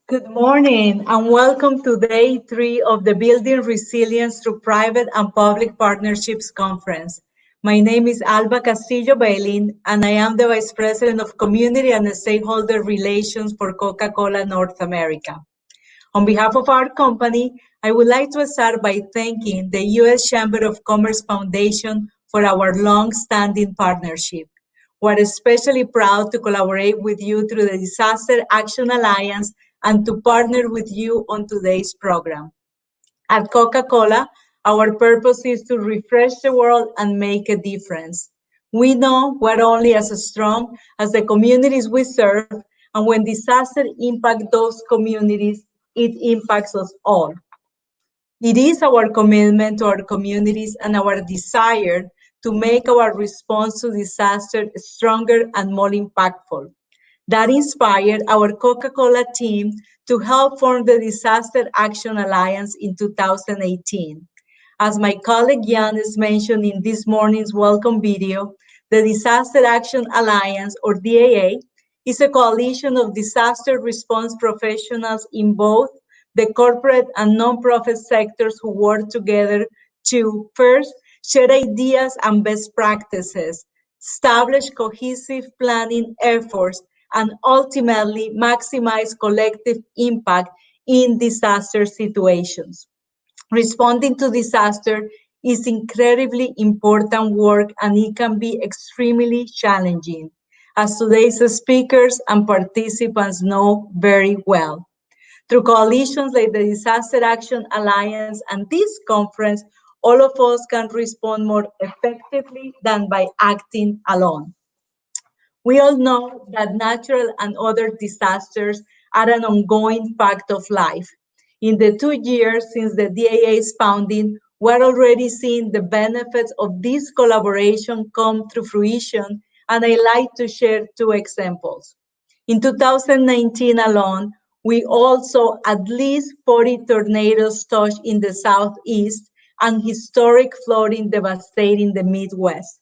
Good morning and welcome to day 3 of the Building Resilience Through Private and Public Partnerships Conference. My name is Alba Castillo Baylin and I am the Vice President of Community and Stakeholder Relations for Coca-Cola North America. On behalf of our company, I would like to start by thanking the U.S. Chamber of Commerce Foundation for our long-standing partnership. We're especially proud to collaborate with you through the Disaster Action Alliance and to partner with you on today's program. At Coca-Cola, our purpose is to refresh the world and make a difference. We know we're only as strong as the communities we serve, and when disaster impacts those communities, it impacts us all. It is our commitment to our communities and our desire to make our response to disaster stronger and more impactful. That inspired our Coca-Cola team to help form the Disaster Action Alliance in 2018. As my colleague Yanis mentioned in this morning's welcome video, the Disaster Action Alliance, or DAA, is a coalition of disaster response professionals in both the corporate and nonprofit sectors who work together to, first, share ideas and best practices, establish cohesive planning efforts, and ultimately maximize collective impact in disaster situations. Responding to disaster is incredibly important work and it can be extremely challenging, as today's speakers and participants know very well. Through coalitions like the Disaster Action Alliance and this conference, all of us can respond more effectively than by acting alone. We all know that natural and other disasters are an ongoing fact of life. In the 2 years since the DAA's founding, we're already seeing the benefits of this collaboration come to fruition, and I like to share 2 examples. In 2019 alone, we also at least 40 tornadoes touched in the southeast and historic flooding devastating the Midwest.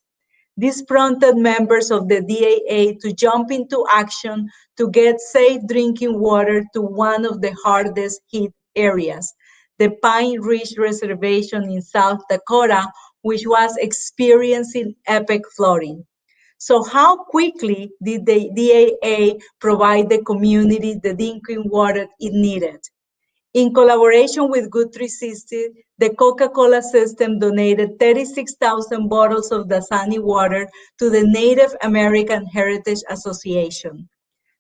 This prompted members of the DAA to jump into action to get safe drinking water to one of the hardest hit areas, the Pine Ridge Reservation in South Dakota, which was experiencing epic flooding. So how quickly did the DAA provide the community the drinking water it needed? In collaboration with Good 360, the Coca-Cola system donated 36,000 bottles of Dasani water to the Native American Heritage Association.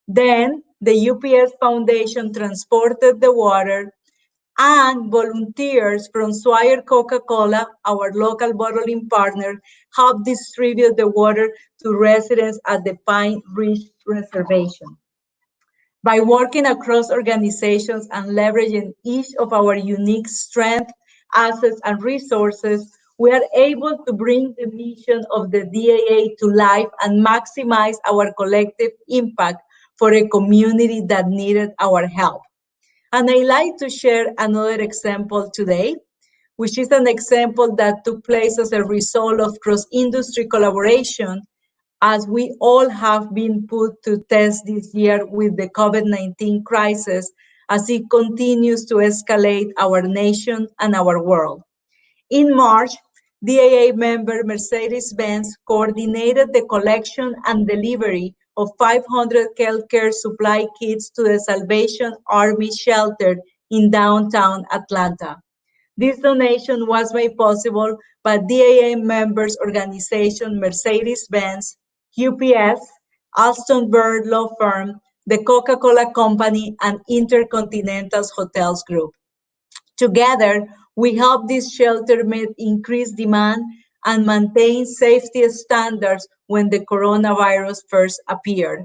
Then, the UPS Foundation transported the water, and volunteers from Swire Coca-Cola, our local bottling partner, helped distribute the water to residents at the Pine Ridge Reservation. By working across organizations and leveraging each of our unique strengths, assets, and resources, we are able to bring the mission of the DAA to life and maximize our collective impact for a community that needed our help. And I like to share another example today, which is an example that took place as a result of cross-industry collaboration, as we all have been put to test this year with the COVID-19 crisis as it continues to escalate our nation and our world. In March, DAA member Mercedes-Benz coordinated the collection and delivery of 500 healthcare supply kits to the Salvation Army shelter in downtown Atlanta. This donation was made possible by DAA members organization Mercedes-Benz, UPS, Alston Bird Law Firm, the Coca-Cola Company, and Intercontinental Hotels Group. Together, we help this shelter meet increased demand and maintain safety standards when the coronavirus first appeared.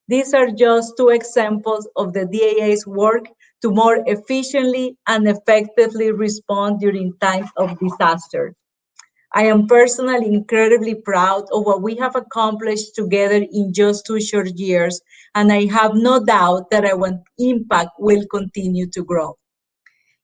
These are just 2 examples of the DAA's work to more efficiently and effectively respond during times of disaster. I am personally incredibly proud of what we have accomplished together in just 2 short years, and I have no doubt that our impact will continue to grow.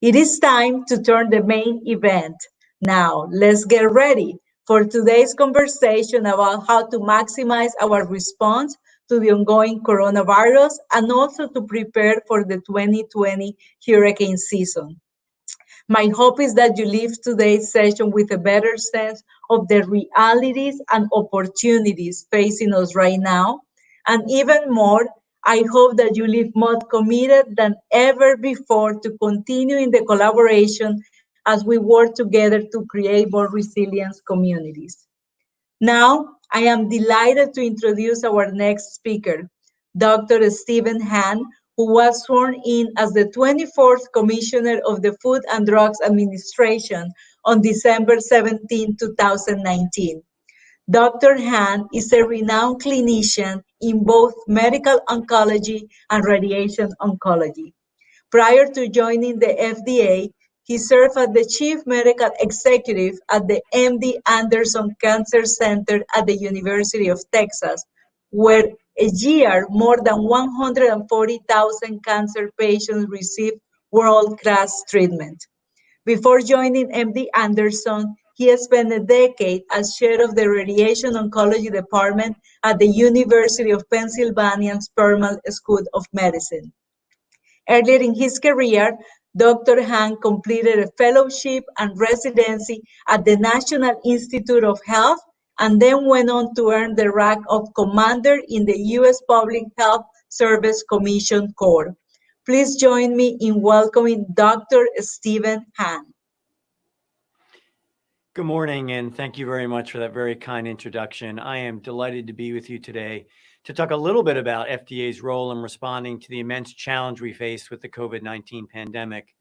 It is time to turn the main event. Now, let's get ready for today's conversation about how to maximize our response to the ongoing coronavirus and also to prepare for the 2020 hurricane season. My hope is that you leave today's session with a better sense of the realities and opportunities facing us right now. And even more, I hope that you leave more committed than ever before to continue in the collaboration as we work together to create more resilient communities. Now, I am delighted to introduce our next speaker, Dr. Stephen Hahn, who was sworn in as the 24th Commissioner of the Food and Drugs Administration on December 17, 2019. Dr. Hahn is a renowned clinician in both medical oncology and radiation oncology. Prior to joining the FDA, he served as the Chief Medical Executive at the MD Anderson Cancer Center at the University of Texas, where a year more than 140,000 cancer patients received world-class treatment. Before joining MD Anderson, he spent a decade as chair of the Radiation Oncology Department at the University of Pennsylvania's Perelman School of Medicine. Earlier in his career, Dr. Hahn completed a fellowship and residency at the National Institute of Health and then went on to earn the rank of Commander in the U.S. Public Health Service Commission Corps. Please join me in welcoming Dr. Stephen Hahn. Good morning, and thank you very much for that very kind introduction. I am delighted to be with you today to talk a little bit about FDA's role in responding to the immense challenge we face with the COVID-19 pandemic.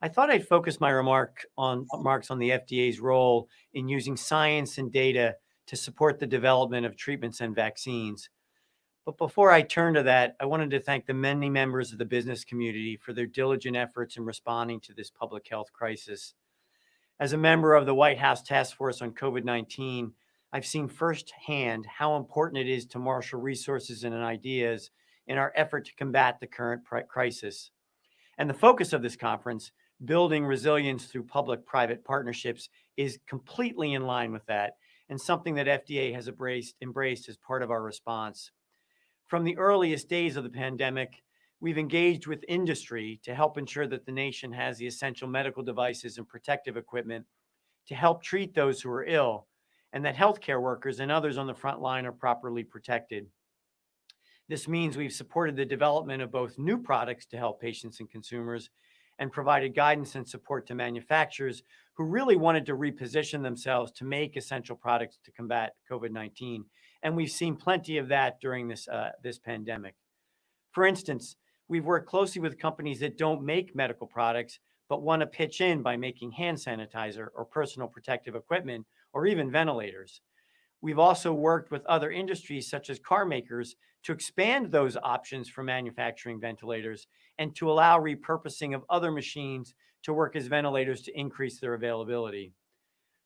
I thought I'd focus my remarks on the FDA's role in using science and data to support the development of treatments and vaccines. But before I turn to that, I wanted to thank the many members of the business community for their diligent efforts in responding to this public health crisis. As a member of the White House Task Force on COVID-19, I've seen firsthand how important it is to marshal resources and ideas in our effort to combat the current crisis. And the focus of this conference, building resilience through public-private partnerships, is completely in line with that and something that FDA has embraced as part of our response. From the earliest days of the pandemic, we've engaged with industry to help ensure that the nation has the essential medical devices and protective equipment to help treat those who are ill, and that healthcare workers and others on the front line are properly protected. This means we've supported the development of both new products to help patients and consumers and provided guidance and support to manufacturers who really wanted to reposition themselves to make essential products to combat COVID-19. And we've seen plenty of that during this pandemic. For instance, we've worked closely with companies that don't make medical products, but want to pitch in by making hand sanitizer or personal protective equipment, or even ventilators. We've also worked with other industries, such as car makers, to expand those options for manufacturing ventilators and to allow repurposing of other machines to work as ventilators to increase their availability.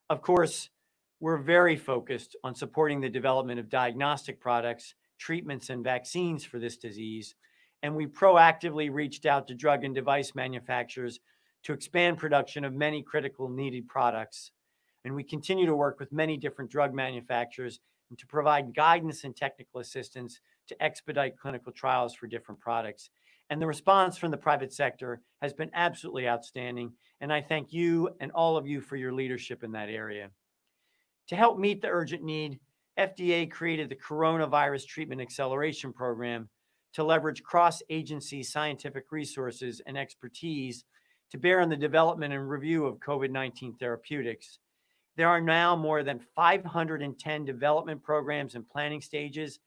Of course, we're very focused on supporting the development of diagnostic products, treatments, and vaccines for this disease, and we proactively reached out to drug and device manufacturers to expand production of many critical needed products. And we continue to work with many different drug manufacturers and to provide guidance and technical assistance to expedite clinical trials for different products. And the response from the private sector has been absolutely outstanding, and I thank you and all of you for your leadership in that area. To help meet the urgent need, FDA created the Coronavirus Treatment Acceleration Program to leverage cross-agency scientific resources and expertise to bear on the development and review of COVID-19 therapeutics. There are now more than 510 development programs and planning stages,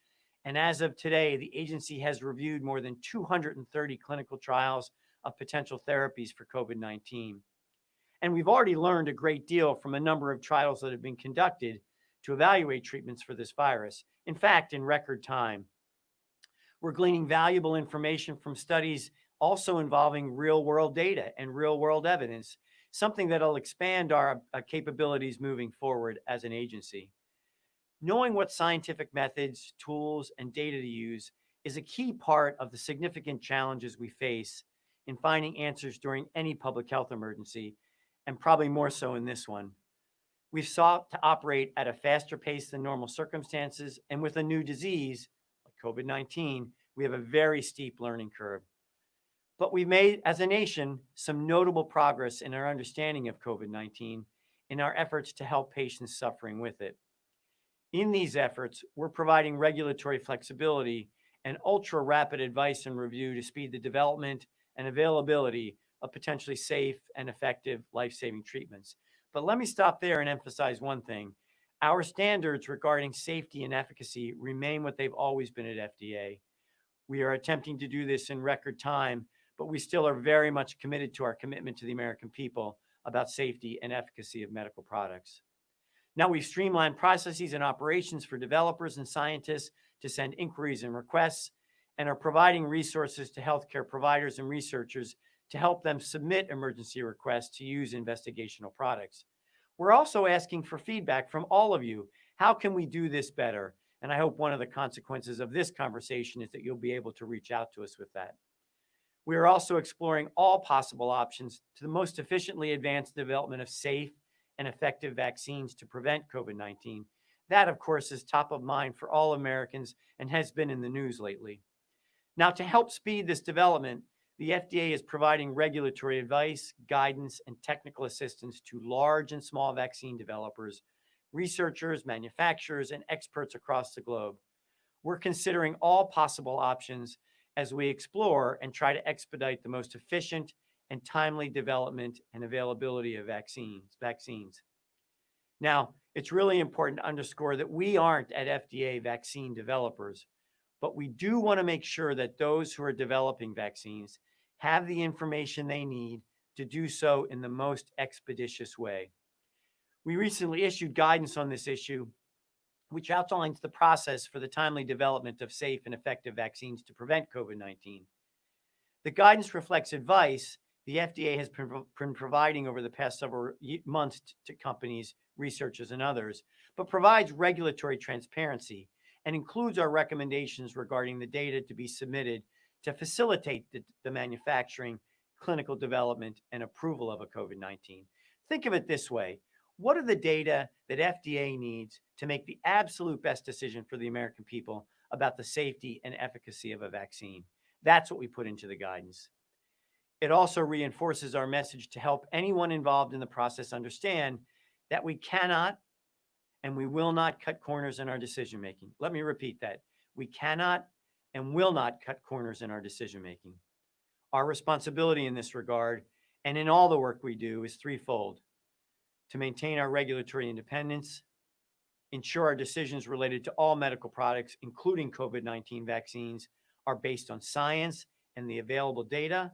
and as of today, the agency has reviewed more than 230 clinical trials of potential therapies for COVID-19. And we've already learned a great deal from a number of trials that have been conducted to evaluate treatments for this virus. In fact, in record time. We're gleaning valuable information from studies also involving real-world data and real-world evidence, something that'll expand our capabilities moving forward as an agency. Knowing what scientific methods, tools, and data to use is a key part of the significant challenges we face in finding answers during any public health emergency, and probably more so in this one. We've sought to operate at a faster pace than normal circumstances, and with a new disease, like COVID-19, we have a very steep learning curve. But we've made, as a nation, some notable progress in our understanding of COVID-19 in our efforts to help patients suffering with it. In these efforts, we're providing regulatory flexibility and ultra-rapid advice and review to speed the development and availability of potentially safe and effective life-saving treatments. But let me stop there and emphasize one thing. Our standards regarding safety and efficacy remain what they've always been at FDA. We are attempting to do this in record time, but we still are very much committed to our commitment to the American people about safety and efficacy of medical products. Now, we've streamlined processes and operations for developers and scientists to send inquiries and requests, and are providing resources to healthcare providers and researchers to help them submit emergency requests to use investigational products. We're also asking for feedback from all of you. How can we do this better? And I hope one of the consequences of this conversation is that you'll be able to reach out to us with that. We are also exploring all possible options to the most efficiently advance the development of safe and effective vaccines to prevent COVID-19. That, of course, is top of mind for all Americans and has been in the news lately. Now, to help speed this development, the FDA is providing regulatory advice, guidance, and technical assistance to large and small vaccine developers, researchers, manufacturers, and experts across the globe. We're considering all possible options as we explore and try to expedite the most efficient and timely development and availability of vaccines. Now, it's really important to underscore that we aren't at FDA vaccine developers, but we do want to make sure that those who are developing vaccines have the information they need to do so in the most expeditious way. We recently issued guidance on this issue, which outlines the process for the timely development of safe and effective vaccines to prevent COVID-19. The guidance reflects advice the FDA has been providing over the past several months to companies, researchers, and others, but provides regulatory transparency and includes our recommendations regarding the data to be submitted to facilitate the manufacturing, clinical development, and approval of a COVID-19. Think of it this way. What are the data that FDA needs to make the absolute best decision for the American people about the safety and efficacy of a vaccine? That's what we put into the guidance. It also reinforces our message to help anyone involved in the process understand that we cannot and we will not cut corners in our decision-making. Let me repeat that. We cannot and will not cut corners in our decision-making. Our responsibility in this regard and in all the work we do is threefold: to maintain our regulatory independence, ensure our decisions related to all medical products, including COVID-19 vaccines, are based on science and the available data,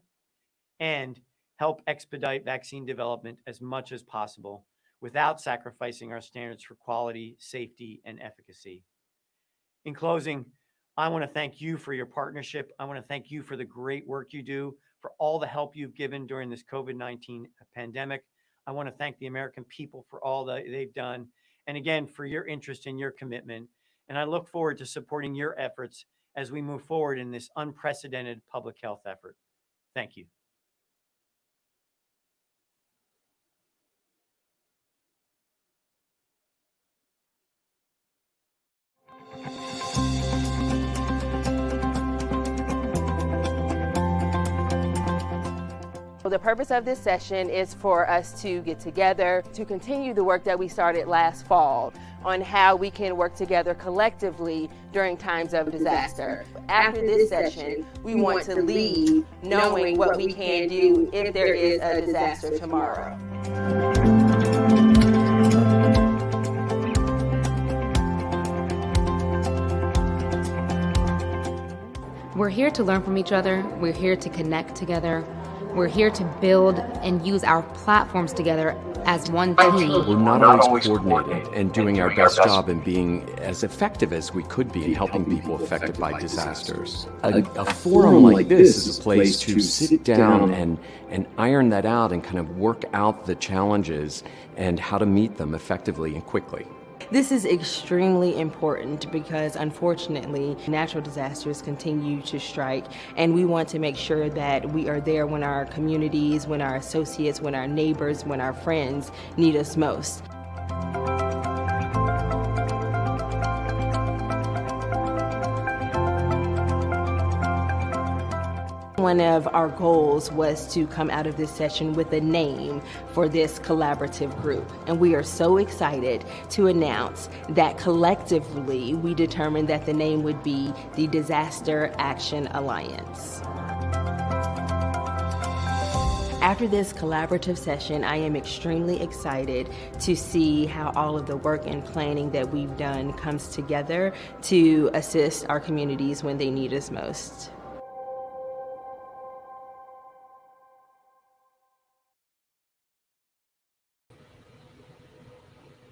and help expedite vaccine development as much as possible without sacrificing our standards for quality, safety, and efficacy. In closing, I want to thank you for your partnership. I want to thank you for the great work you do, for all the help you've given during this COVID-19 pandemic. I want to thank the American people for all that they've done, and again, for your interest and your commitment. And I look forward to supporting your efforts as we move forward in this unprecedented public health effort. Thank you. The purpose of this session is for us to get together to continue the work that we started last fall on how we can work together collectively during times of disaster. After this session, we want to leave knowing what we can do if there is a disaster tomorrow. We're here to learn from each other. We're here to connect together. We're here to build and use our platforms together as one team. We're not always coordinated and doing our best job in being as effective as we could be in helping people affected by disasters. A forum like this is a place to sit down and iron that out and kind of work out the challenges and how to meet them effectively and quickly. This is extremely important because, unfortunately, natural disasters continue to strike, and we want to make sure that we are there when our communities, when our associates, when our neighbors, when our friends need us most. One of our goals was to come out of this session with a name for this collaborative group. And we are so excited to announce that collectively we determined that the name would be the Disaster Action Alliance. After this collaborative session, I am extremely excited to see how all of the work and planning that we've done comes together to assist our communities when they need us most.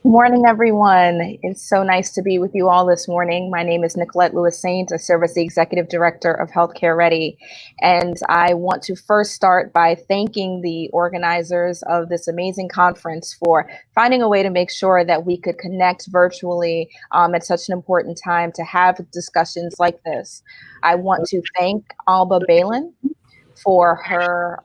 Good morning, everyone. It's so nice to be with you all this morning. My name is Nicole Lewis St. I serve as the Executive Director of Healthcare Ready. And I want to first start by thanking the organizers of this amazing conference for finding a way to make sure that we could connect virtually at such an important time to have discussions like this. I want to thank Alba Baylin for her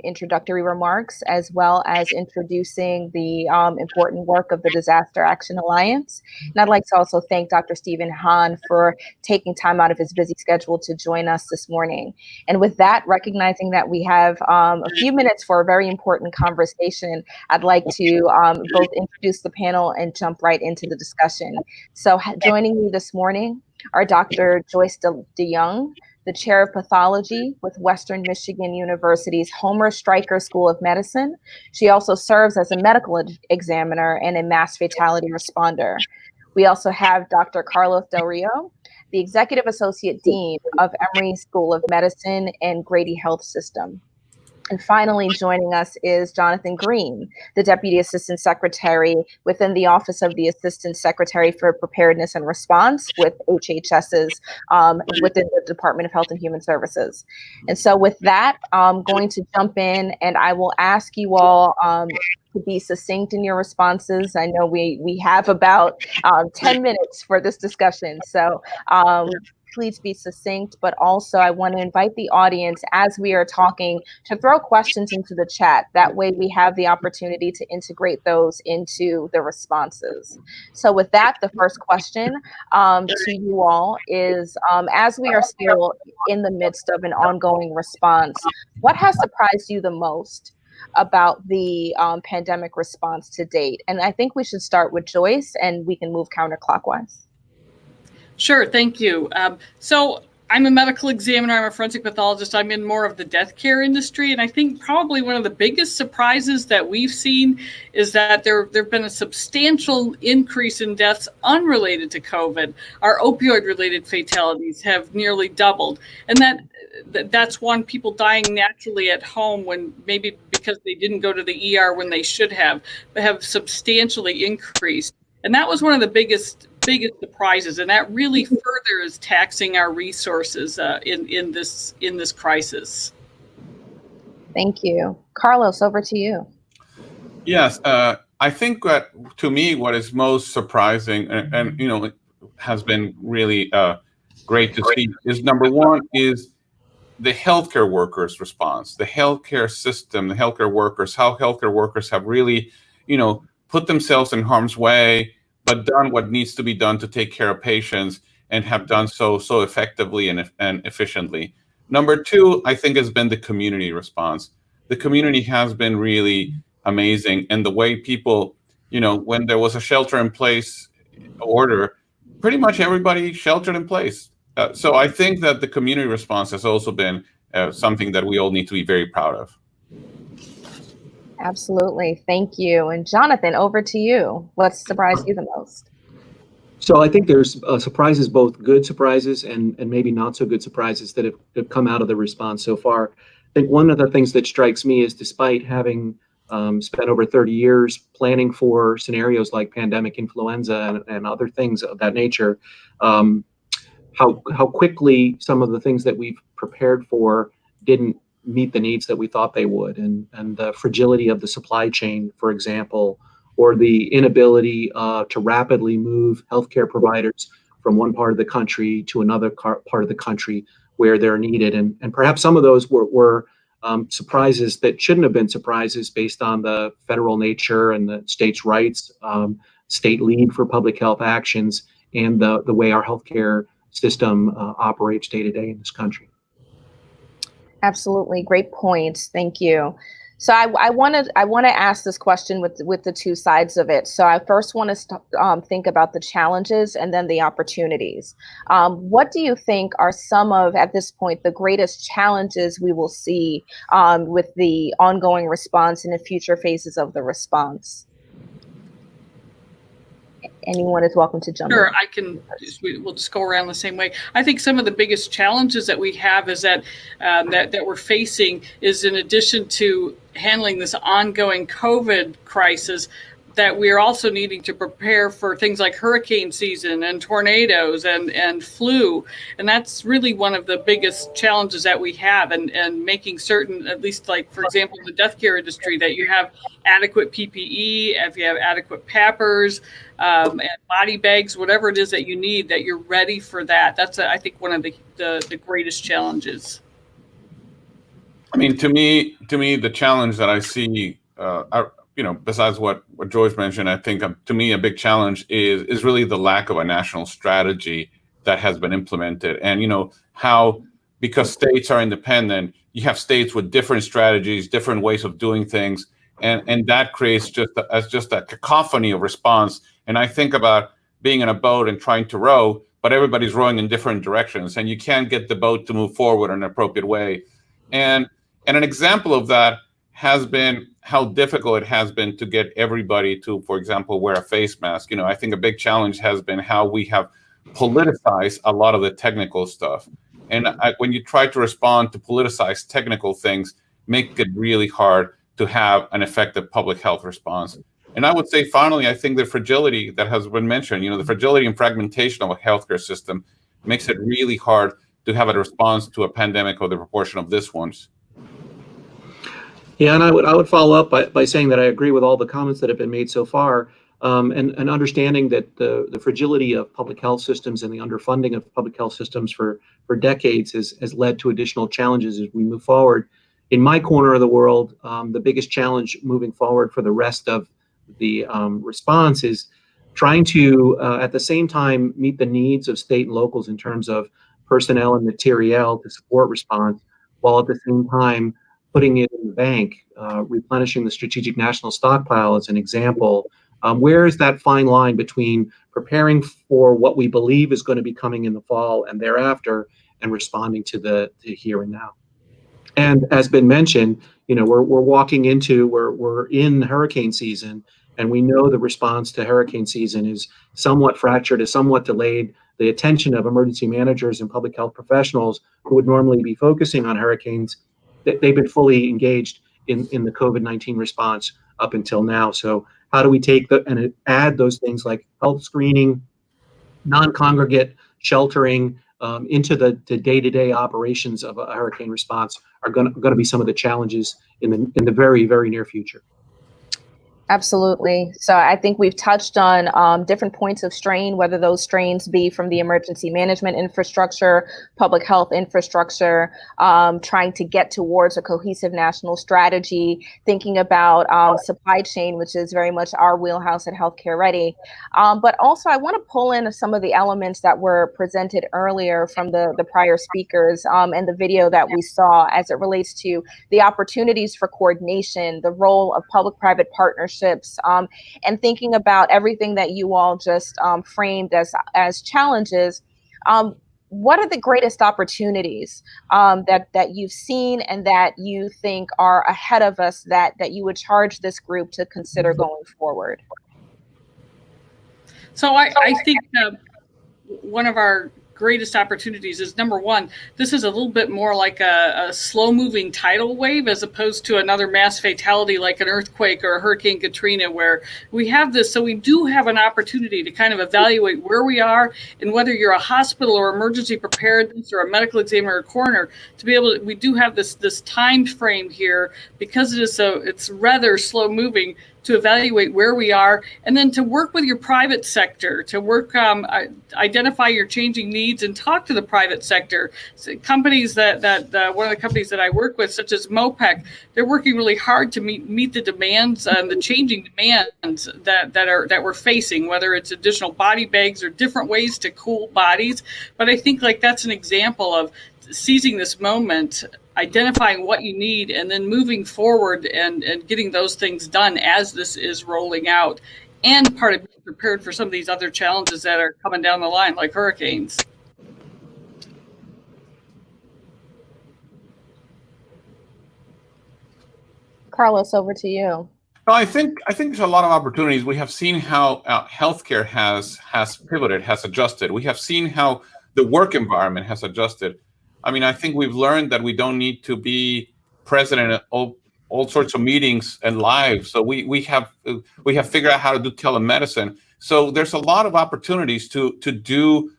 introductory remarks, as well as introducing the important work of the Disaster Action Alliance. And I'd like to also thank Dr. Stephen Hahn for taking time out of his busy schedule to join us this morning. And with that, recognizing that we have a few minutes for a very important conversation, I'd like to both introduce the panel and jump right into the discussion. So joining me this morning are Dr. Joyce deJong, the Chair of Pathology with Western Michigan University's Homer Stryker School of Medicine. She also serves as a medical examiner and a mass fatality responder. We also have Dr. Carlos Del Rio, the Executive Associate Dean of Emory School of Medicine and Grady Health System. And finally, joining us is Jonathan Green, the Deputy Assistant Secretary within the Office of the Assistant Secretary for Preparedness and Response with HHS's within the Department of Health and Human Services. And so with that, I'm going to jump in and I will ask you all to be succinct in your responses. I know we have about 10 minutes for this discussion. So please be succinct, but also I want to invite the audience as we are talking to throw questions into the chat. That way we have the opportunity to integrate those into the responses. So with that, the first question to you all is, as we are still in the midst of an ongoing response, what has surprised you the most about the pandemic response to date? And I think we should start with Joyce and we can move counterclockwise. Sure, thank you. So I'm a medical examiner, I'm a forensic pathologist, I'm in more of the death care industry, and I think probably one of the biggest surprises that we've seen is that there have been a substantial increase in deaths unrelated to COVID. Our opioid-related fatalities have nearly doubled, and that's one, people dying naturally at home when maybe because they didn't go to the ER when they should have substantially increased. And that was one of the biggest surprises, and that really further is taxing our resources in this crisis. Thank you. Carlos, over to you. Yes, I think that to me what is most surprising and you know, it has been really great to see is, number one, is the healthcare workers' response, the healthcare system, the healthcare workers, how healthcare workers have really, you know, put themselves in harm's way, but done what needs to be done to take care of patients and have done so effectively and efficiently. Number two, I think, has been the community response. The community has been really amazing, and the way people, you know, when there was a shelter-in-place order, pretty much everybody sheltered in place. So I think that the community response has also been something that we all need to be very proud of. Absolutely. Thank you. And Jonathan, over to you. What surprised you the most? So I think there's surprises, both good surprises and maybe not so good surprises that have come out of the response so far. I think one of the things that strikes me is, despite having spent over 30 years planning for scenarios like pandemic influenza and other things of that nature, how quickly some of the things that we've prepared for didn't meet the needs that we thought they would, and the fragility of the supply chain, for example, or the inability to rapidly move healthcare providers from one part of the country to another part of the country where they're needed. And perhaps some of those were surprises that shouldn't have been surprises based on the federal nature and the states' rights, state lead for public health actions, and the way our healthcare system operates day to day in this country. Absolutely. Great points. Thank you. So I want to ask this question with the two sides of it. So I first want to think about the challenges and then the opportunities. What do you think are some of, at this point, the greatest challenges we will see with the ongoing response and the future phases of the response? Anyone is welcome to jump in. Sure, I can. We'll just go around the same way. I think some of the biggest challenges that we have is that that we're facing is, in addition to handling this ongoing COVID crisis, that we are also needing to prepare for things like hurricane season and tornadoes and flu. And that's really one of the biggest challenges that we have, and making certain, at least like, for example, in the death care industry, that you have adequate PPE, if you have adequate PAPRs, and body bags, whatever it is that you need, that you're ready for that. That's, I think, one of the greatest challenges. I mean, to me, the challenge that I see, besides what Joyce mentioned, I think to me a big challenge is really the lack of a national strategy that has been implemented. And how, because states are independent, you have states with different strategies, different ways of doing things, and that creates just a cacophony of response. And I think about being in a boat and trying to row, but everybody's rowing in different directions, and you can't get the boat to move forward in an appropriate way. And an example of that has been how difficult it has been to get everybody to, for example, wear a face mask. I think a big challenge has been how we have politicized a lot of the technical stuff. And when you try to respond to politicized technical things, make it really hard to have an effective public health response. And I would say, finally, I think the fragility that has been mentioned, the fragility and fragmentation of a healthcare system makes it really hard to have a response to a pandemic of the proportion of this one's. Yeah, and I would follow up by saying that I agree with all the comments that have been made so far, and understanding that the fragility of public health systems and the underfunding of public health systems for decades has led to additional challenges as we move forward. In my corner of the world, the biggest challenge moving forward for the rest of the response is trying to, at the same time, meet the needs of state and locals in terms of personnel and materiel to support response, while at the same time putting it in the bank, replenishing the strategic national stockpile as an example. Where is that fine line between preparing for what we believe is going to be coming in the fall and thereafter, and responding to the here and now? And as been mentioned, we're in hurricane season, and we know the response to hurricane season is somewhat fractured, is somewhat delayed. The attention of emergency managers and public health professionals who would normally be focusing on hurricanes, they've been fully engaged in the COVID-19 response up until now. So how do we take and add those things like health screening, non-congregate sheltering into the day-to-day operations of a hurricane response are going to be some of the challenges in the very, very near future. Absolutely. So I think we've touched on different points of strain, whether those strains be from the emergency management infrastructure, public health infrastructure, trying to get towards a cohesive national strategy, thinking about supply chain, which is very much our wheelhouse at Healthcare Ready. But also I want to pull in some of the elements that were presented earlier from the prior speakers and the video that we saw as it relates to the opportunities for coordination, the role of public-private partnerships, and thinking about everything that you all just framed as challenges. What are the greatest opportunities that you've seen and that you think are ahead of us that you would charge this group to consider going forward? So I think one of our greatest opportunities is, number one, this is a little bit more like a slow-moving tidal wave as opposed to another mass fatality like an earthquake or a Hurricane Katrina, where we have this. So we do have an opportunity to kind of evaluate where we are, and whether you're a hospital or emergency preparedness or a medical examiner or coroner, to be able to, we do have this time frame here, because it's rather slow-moving, to evaluate where we are, and then to work with your private sector, to work, identify your changing needs and talk to the private sector. So companies that one of the companies that I work with, such as Mopec, they're working really hard to meet the demands and the changing demands that we're facing, whether it's additional body bags or different ways to cool bodies. But I think that's an example of seizing this moment identifying what you need and then moving forward and getting those things done as this is rolling out, and part of being prepared for some of these other challenges that are coming down the line, like hurricanes. Carlos, over to you. No, I think there's a lot of opportunities. We have seen how healthcare has pivoted, has adjusted. We have seen how the work environment has adjusted. I mean, I think we've learned that we don't need to be present in all sorts of meetings and live. So we have figured out how to do telemedicine. So there's a lot of opportunities to do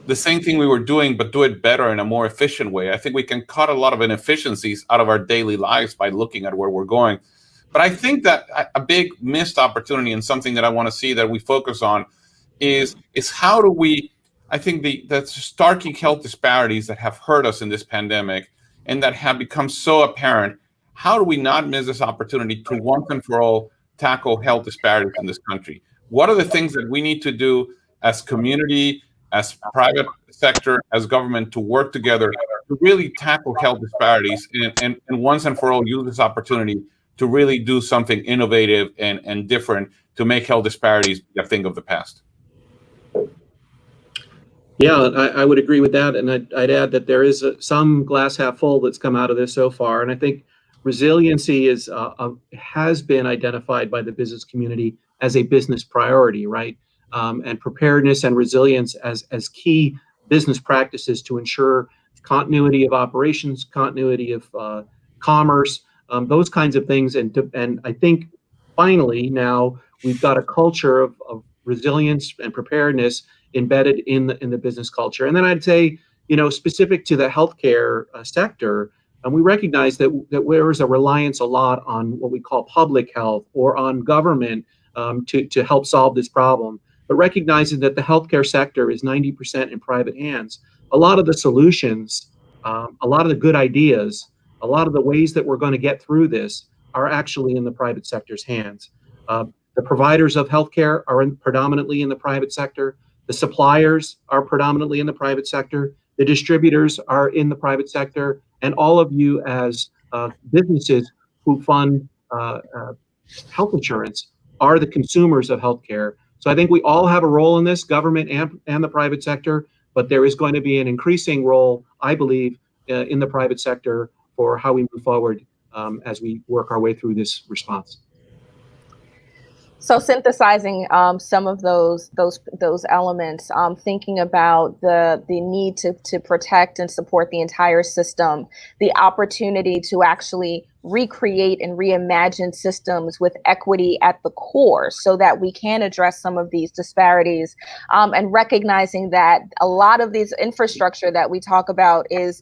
the same thing we were doing, but do it better in a more efficient way. I think we can cut a lot of inefficiencies out of our daily lives by looking at where we're going. But I think that a big missed opportunity, and something that I want to see that we focus on is how do we, I think the stark health disparities that have hurt us in this pandemic and that have become so apparent, how do we not miss this opportunity to once and for all tackle health disparities in this country? What are the things that we need to do as community, as private sector, as government to work together to really tackle health disparities and once and for all use this opportunity to really do something innovative and different to make health disparities a thing of the past? Yeah, I would agree with that. And I'd add that there is some glass half full that's come out of this so far. And I think resiliency has been identified by the business community as a business priority, right? And preparedness and resilience as key business practices to ensure continuity of operations, continuity of commerce, those kinds of things. And I think finally now we've got a culture of resilience and preparedness embedded in the business culture. And then I'd say, specific to the healthcare sector, and we recognize that there is a reliance a lot on what we call public health or on government to help solve this problem. But recognizing that the healthcare sector is 90% in private hands, a lot of the solutions, a lot of the good ideas, a lot of the ways that we're going to get through this are actually in the private sector's hands. The providers of healthcare are predominantly in the private sector. The suppliers are predominantly in the private sector. The distributors are in the private sector. And all of you as businesses who fund health insurance are the consumers of healthcare. So I think we all have a role in this, government and the private sector, but there is going to be an increasing role, I believe, in the private sector for how we move forward as we work our way through this response. So synthesizing some of those elements, thinking about the need to protect and support the entire system, the opportunity to actually recreate and reimagine systems with equity at the core so that we can address some of these disparities, and recognizing that a lot of these infrastructure that we talk about is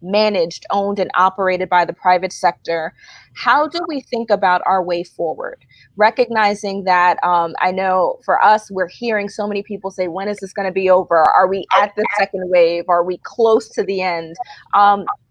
managed, owned, and operated by the private sector. How do we think about our way forward? Recognizing that I know for us, we're hearing so many people say, when is this going to be over? Are we at the second wave? Are we close to the end?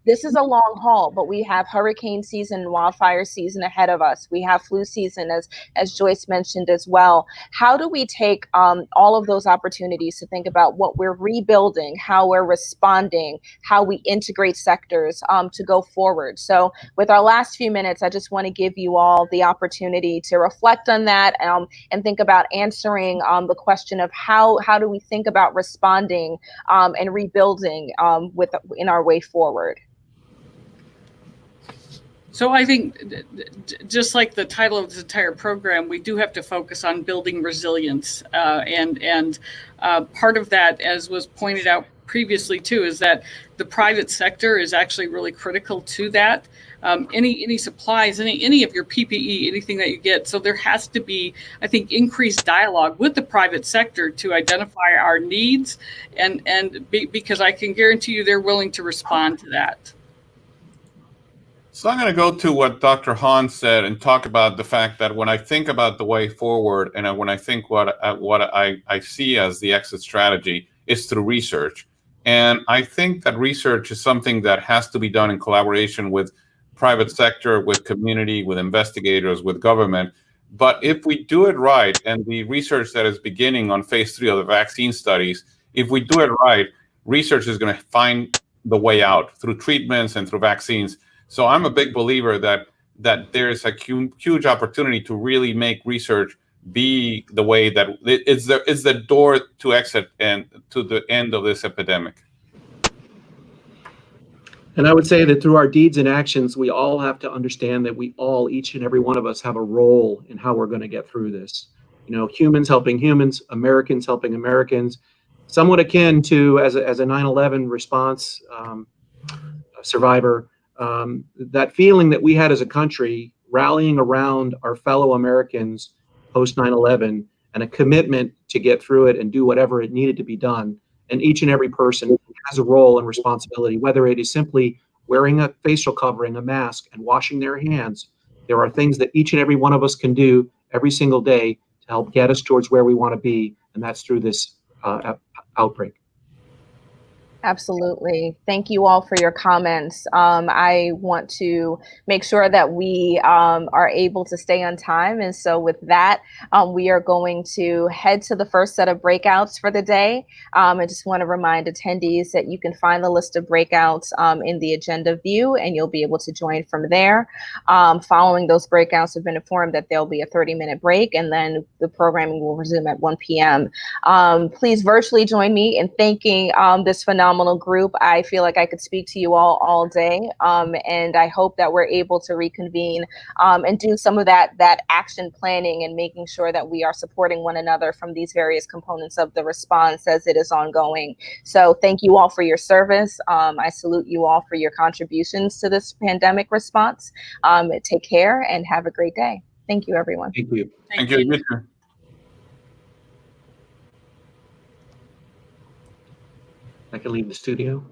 This is a long haul, but we have hurricane season, wildfire season ahead of us. We have flu season, as Joyce mentioned as well. How do we take all of those opportunities to think about what we're rebuilding, how we're responding, how we integrate sectors to go forward? So with our last few minutes, I just want to give you all the opportunity to reflect on that and think about answering the question of how do we think about responding and rebuilding in our way forward. So I think just like the title of this entire program, we do have to focus on building resilience. And part of that, as was pointed out previously too, is that the private sector is actually really critical to that. Any supplies, any of your PPE, anything that you get. So there has to be, I think, increased dialogue with the private sector to identify our needs because I can guarantee you they're willing to respond to that. So I'm going to go to what Dr. Hahn said and talk about the fact that when I think about the way forward and when I think what I see as the exit strategy is through research. And I think that research is something that has to be done in collaboration with private sector, with community, with investigators, with government. But if we do it right, and the research that is beginning on phase 3 of the vaccine studies, if we do it right, research is going to find the way out through treatments and through vaccines. So I'm a big believer that there's a huge opportunity to really make research be the way that it's the door to exit and to the end of this epidemic. And I would say that through our deeds and actions, we all have to understand that we all, each and every one of us, have a role in how we're going to get through this. You know, humans helping humans, Americans helping Americans, somewhat akin to as a 9/11 response survivor, that feeling that we had as a country rallying around our fellow Americans post 9/11 and a commitment to get through it and do whatever it needed to be done. And each and every person has a role and responsibility, whether it is simply wearing a facial covering, a mask, and washing their hands. There are things that each and every one of us can do every single day to help get us towards where we want to be, and that's through this outbreak. Absolutely. Thank you all for your comments. I want to make sure that we are able to stay on time. And so with that, we are going to head to the first set of breakouts for the day. I just want to remind attendees that you can find the list of breakouts in the agenda view, and you'll be able to join from there. Following those breakouts, we've been informed that there'll be a 30-minute break, and then the programming will resume at 1 p.m. Please virtually join me in thanking this phenomenal group. I feel like I could speak to you all day, and I hope that we're able to reconvene and do some of that action planning and making sure that we are supporting one another from these various components of the response as it is ongoing. So thank you all for your service. I salute you all for your contributions to this pandemic response. Take care and have a great day. Thank you, everyone. Thank you. Thank you. I can leave the studio.